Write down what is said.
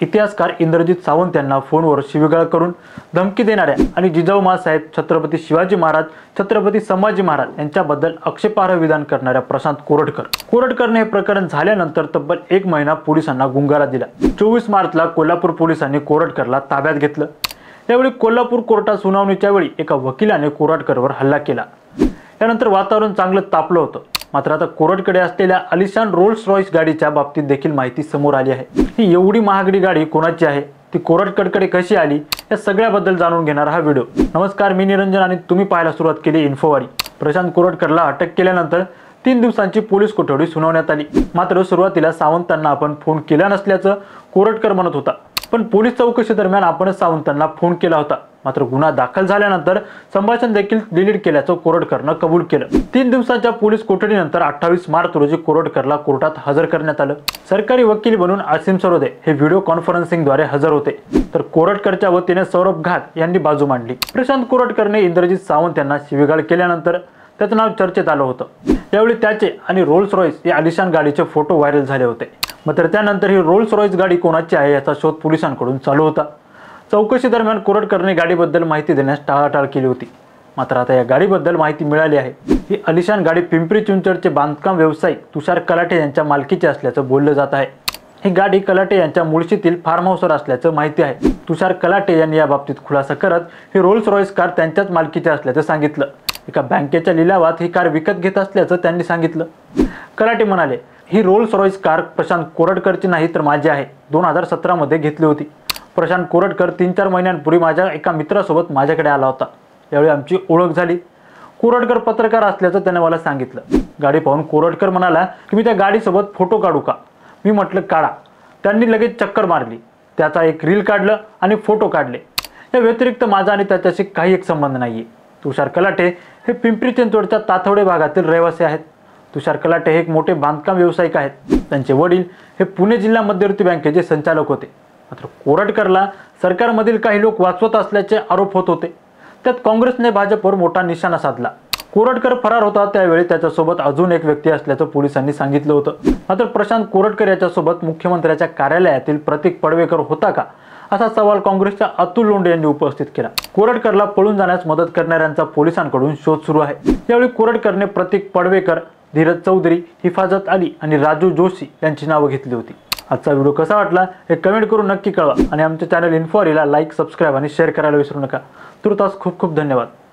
इतिहासकार इंद्रजित सावंत यांना फोनवर शिवीगाळ करून धमकी देणाऱ्या आणि जिजाऊ माँसाहेब, छत्रपती शिवाजी महाराज, छत्रपती संभाजी महाराज यांच्याबद्दल आक्षेपार्ह विधान करणाऱ्या प्रशांत कोरटकरने हे प्रकरण झाल्यानंतर तब्बल 1 महिना पोलिसांना गुंगारा दिला। 24 मार्चला कोल्हापूर पोलिसांनी कोरटकरला ताब्यात घेतलं। यावेळी कोल्हापूर कोर्टात सुनावणीच्या वेळी एका वकिलाने कोरटकरवर हल्ला केला। यानंतर वातावरण चांगलं तापलं होतं। मात्र आता कोरटकडे असलेल्या आलिशान रोल्स रॉयस गाडीच्या बाबतीत देखील माहिती समोर आली आहे। ही एवढी महागडी गाडी कोणाची आहे, ती कोरटकडे कशी आली, या सगळ्याबद्दल जाणून घेणार हा व्हिडिओ। नमस्कार, मी निरंजन आणि तुम्ही पाहायला सुरुवात केली इन्फोवारी। प्रशांत कोरटकरला अटक केल्यानंतर 3 दिवसांची पोलीस कोठडी सुनावण्यात आली। मात्र सुरुवातीला सावंतांना आपण फोन केला नसल्याचं कोरटकर म्हणत होता, पण पोलीस चौकशी दरम्यान आपण सावंतांना फोन केला होता। मात्र गुन्हा दाखल झाल्यानंतर संभाषण देखील डिलीट केल्याचं कोरटकरनं कबूल केलं। 3 दिवसांच्या पोलीस कोठडीनंतर 28 मार्च रोजी कोरटकरला कोर्टात हजर करण्यात आलं। सरकारी वकील बनून आसिम सरोदे हे व्हिडिओ कॉन्फरन्सिंगद्वारे हजर होते, तर कोरटकरच्या वतीने सौरभ घाट यांनी बाजू मांडली। प्रशांत कोरटकरने इंद्रजित सावंत यांना शिवीगाळ केल्यानंतर त्याचं नाव चर्चेत आलं होतं। यावेळी त्याचे आणि रोल्स रॉयस या आलिशान गाडीचे फोटो व्हायरल झाले होते। मात्र त्यानंतर ही रोल्स रॉयस गाडी कोणाची आहे याचा शोध पोलिसांकडून चालू होता। चौकशी दरम्यान कोरटकरने गाडीबद्दल माहिती देण्यास टाळाटाळ केली होती। मात्र आता या गाडीबद्दल माहिती मिळाली आहे। ही आलिशान गाडी पिंपरी चिंचवडचे बांधकाम व्यावसायिक तुषार कलाटे यांच्या मालकीची असल्याचं बोललं जात आहे। ही गाडी कलाटे यांच्या मुळशीतील फार्म हाऊसवर असल्याचं माहिती आहे। तुषार कलाटे यांनी याबाबतीत खुलासा करत ही रोल्स रॉयस कार त्यांच्याच मालकीची असल्याचं सांगितलं। एका बँकेच्या लिलावात ही कार विकत घेत असल्याचं त्यांनी सांगितलं। कलाटे म्हणाले, ही रोल्स रॉयस कार प्रशांत कोरटकरची नाही तर माझी आहे। 2017 मध्ये घेतली होती। प्रशांत कोरटकर 3-4 महिन्यांपूर्वी माझ्या एका मित्रासोबत माझ्याकडे आला होता। यावेळी आमची ओळख झाली। कोरटकर पत्रकार असल्याचं त्याने मला सांगितलं। गाडी पाहून कोरटकर म्हणाला की मी त्या गाडीसोबत फोटो काढू का? मी म्हटलं काढा। त्यांनी लगेच चक्कर मारली, त्याचा एक रील काढलं आणि फोटो काढले। या व्यतिरिक्त माझा आणि त्याच्याशी काही एक संबंध नाहीये। तुषार कलाटे हे पिंपरी चिंचवडच्या ताथवडे भागातील रहिवासी आहेत। तुषार कलाटे हे एक मोठे बांधकाम व्यावसायिक आहेत। त्यांचे वडील हे पुणे जिल्हा मध्यवर्ती बँकेचे संचालक होते। मात्र कोरटकरला सरकारमधील काही लोक वाचवत असल्याचे आरोप होत होते। त्यात काँग्रेसने भाजपवर मोठा निशाणा साधला। कोरटकर फरार होता त्यावेळी त्याच्यासोबत अजून एक व्यक्ती असल्याचं पोलिसांनी सांगितलं होतं। मात्र प्रशांत कोरटकर याच्यासोबत मुख्यमंत्र्याच्या कार्यालयातील प्रतीक पडवेकर होता का, असा सवाल काँग्रेसच्या अतुल लोंढे यांनी उपस्थित केला। कोरटकरला पळून जाण्यास मदत करणाऱ्यांचा पोलिसांकडून शोध सुरू आहे। यावेळी कोरटकरने प्रतीक पडवेकर, धीरज चौधरी, हिफाजत अली आणि राजू जोशी यांची नावं घेतली होती। आजचा व्हिडिओ कसा वाटला हे कमेंट करून नक्की कळवा आणि आमच्या चॅनल इन्फोवारीला लाईक, सबस्क्राईब आणि शेअर करायला विसरू नका। तुर्तास खूप खूप धन्यवाद।